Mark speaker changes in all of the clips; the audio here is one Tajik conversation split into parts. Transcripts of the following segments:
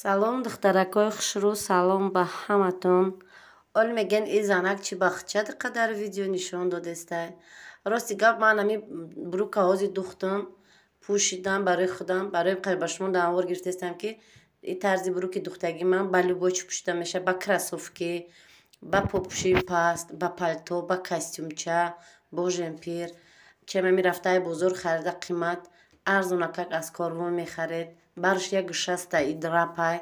Speaker 1: Салом духтаракои хушрӯ, салом ба ҳаматон. Ол мегӯян ин занак чӣ бахча қадар видео нишон додестай. Рости гап ман ҳами бурука ҳози духтам пӯшидам барои худам, барои ба шумо даъвор гирифтестам ки ин тарзи буруки духтагӣ ман ба любой чӣ пӯшида меша, ба кроссовки, ба попӯшии паст, ба палто, ба костюмча, бо жемпир. Чема мерафтаи бозор харида қимат арзонакак аз корвон мехаред. Барш як гӯшаста и драпай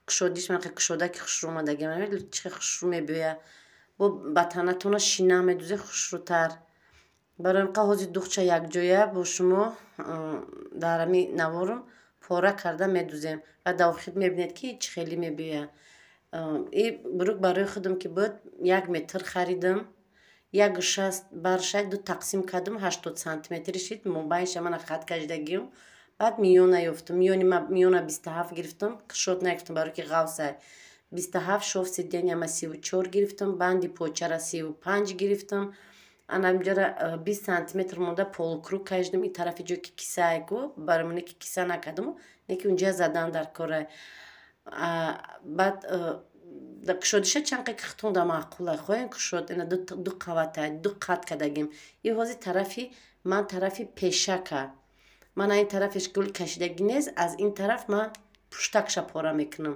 Speaker 1: кушодиш мақа кушода ки хушрӯ омадаги мебинед чӣ хушрӯ мебиёя. Бо ба танатона шина медӯзе хушрӯтар. Барои qa ҳози духча якҷоя бо шумо дар ҳами наворум пора карда медӯзем ва дар охир мебинед ки чӣ хеле мебиёя. И бурук барои худам ки буд 1 метр харидам. Як гӯшаст барша ду тақсим кардам 80 сантиметри шид мобайнша мана хат кашидагиём. Баъд миёна ёфтам, миёна 27 гирифтам, кушод нагирифтам барои ки ғавсай. 27 шов сидяни ама 34 гирифтам, банди почара 35 гирифтам. Анамҷара 20 сантиметр монда полукруг кашидам ин тарафи ҷое ки кисаайку баромоне ки киса накардаму неки унҷа задан дар корай. Баъд кушодиша чанд қи хитонда маъқулай хоҳем кушод ина ду қаватай ду қат кардагим. И ҳози тарафи ман тарафи пешака. Ман ин тарафеш гули кашидагӣ нест, аз ин тараф ман пуштакша пора мекунам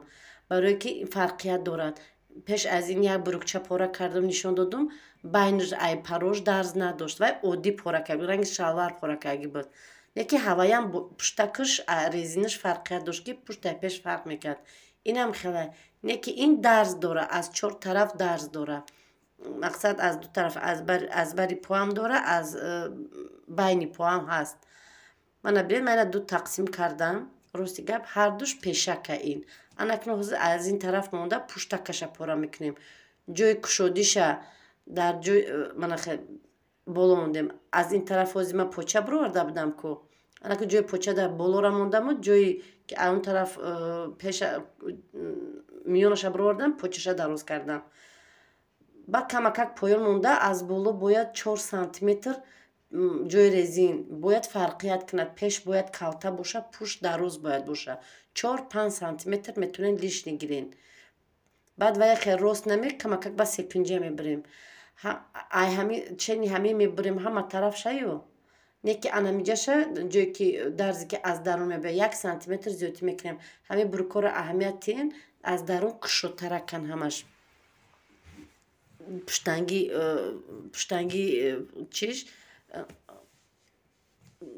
Speaker 1: барое ки фарқият дорад. Пеш аз ин як бурукча пора кардам нишон додам, байнаш ай парош дарз надошт вай оддӣ пора кард ранги шалвар пора кардагӣ буд. Неки ҳаваям пуштакаш резинаш фарқият дошт ки пуштай пеш фарқ мекард. Инам хеле неки ин дарз дора, аз 4 тараф дарз дора. Мақсад аз ду тараф аз бари поам дора, аз байни поам ҳаст. Мана бинед ман ина ду тақсим кардам. Рости гап ҳардуш пешака ин. Анакун ҳозир аз ин тараф монда пуштакаша пора мекунем. Ҷои кушодиша дар ҷои манахе боло мондем. Аз ин тараф ҳозир ман поча бироварда будам ку. Анакун ҷои поча дар болора мондаму ҷои ки он тараф пеша миёнаша бировардам почаша дароз кардам. Баъд камакак поён монда аз боло бояд 4 сантиметр ҷои резин бояд фарқият кунад. Пеш бояд калта боша, пушт дароз бояд боша. 4-5 сантиметр метавонед лишни гирен. Баъд ва яхе рост намек камакак ба секунҷа мебирем. Ай ҳами чени ҳами мебирем ҳама тарафшаю. Неки анамиҷаша ҷое ки дарзе ки аз дарун мебиёяд 1 сантиметр зиёдтӣ мекунем. Ҳами бурукҳоро аҳамият тиҳен аз дарун кушодтаракан ҳамаш. Пуштанги чиш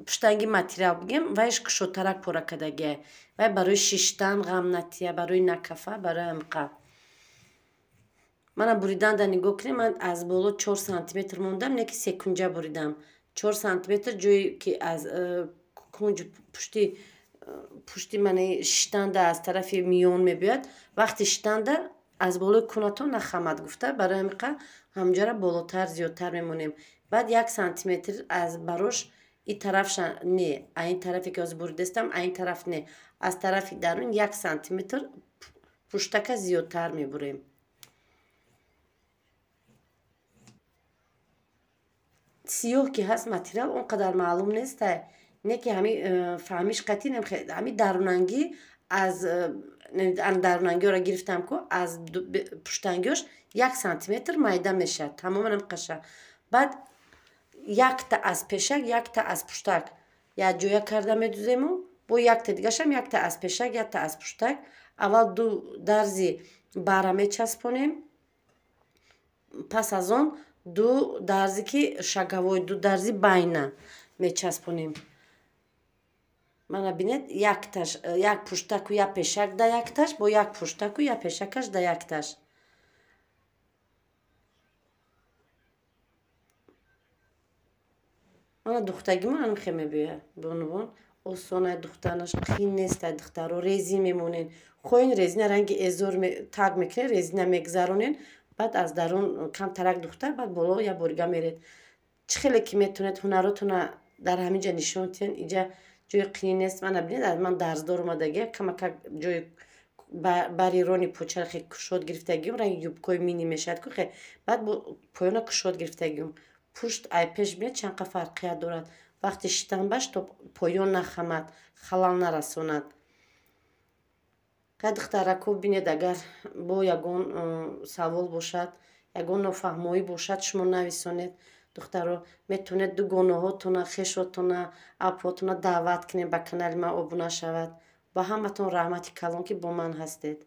Speaker 1: пуштанги материал бигем вайш кушодтарак пора кардагиай. Вай барои шиштан ғам натия, барои накафа, барои амқа. Мана буридан да нигоҳ кунем ман аз боло 4 сантиметр мондам, неки секунҷа буридам. 4 сантиметр ҷое ки аз кунҷ пушти мани шиштанда аз тарафи миён мебиёяд. Вақти шиштанда аз болои кунатон нахамад гуфта барои амиқа ҳамҷара болотар зиёдтар мемонем. Баъд 1 сантиметр аз барош ин тарафша не, а ин тарафе ки ҳозир буридастам а ин тараф не. Аз тарафи дарун 1 сантиметр пуштака зиёдтар мебурем. сиёҳ ки ҳаст материал он қадар маълум нестай. Неки ҳами фаҳмиш қатъӣ намехоҳад. Ҳами дарунангӣ аз дарунангиҳоро гирифтам ку аз пуштангиҳош 1 сантиметр майда мешавад. Тамоман амқаша. Баъд якта аз пешак, якта аз пуштак якҷоя карда медӯзему. Бо якта дигашам якта аз пешак, якта аз пуштак. Аввал ду дарзи бара мечаспонем. Пас аз он ду дарзе ки шагавой ду дарзи байна мечаспонем. Мана бинед якташ як пуштаку як пешак да якташ бо як пуштаку як пешакаш да якташ. Мана духтагима ҳам хе мебиёя бонувон осонай духтанаш қин нестай духтаро резин мемонен. Хоҳен резина ранги эзор так мекунед резина мегзаронен. Баъд аз дарун камтарак духта баъд боло я борига меред. Чӣ хеле ки метавонед ҳунаротона дар ҳаминҷа нишон диҳед. Инҷа ҷои қини нест. Мана бинед аз ман дарздор омадагия камакак ҷои бари рони почаро хе кушод гирифтагиём ранги юбкои мини мешавад ку хе. Баъд бо поёна кушод гирифтагиём. Пушт ай пеш бинед чанд қа фарқият дорад. Вақти шитан баш то поён нахамад, халал нарасонад. ка духтарако бинед, агар бо ягон савол бошад, ягон нофаҳмоӣ бошад, шумо нависонед. духтаро метавонед дугонаҳотона, хешотона, апотона даъват кунед ба канали ман обуна шавад. ба ҳаматон раҳмати калон ки бо ман ҳастед.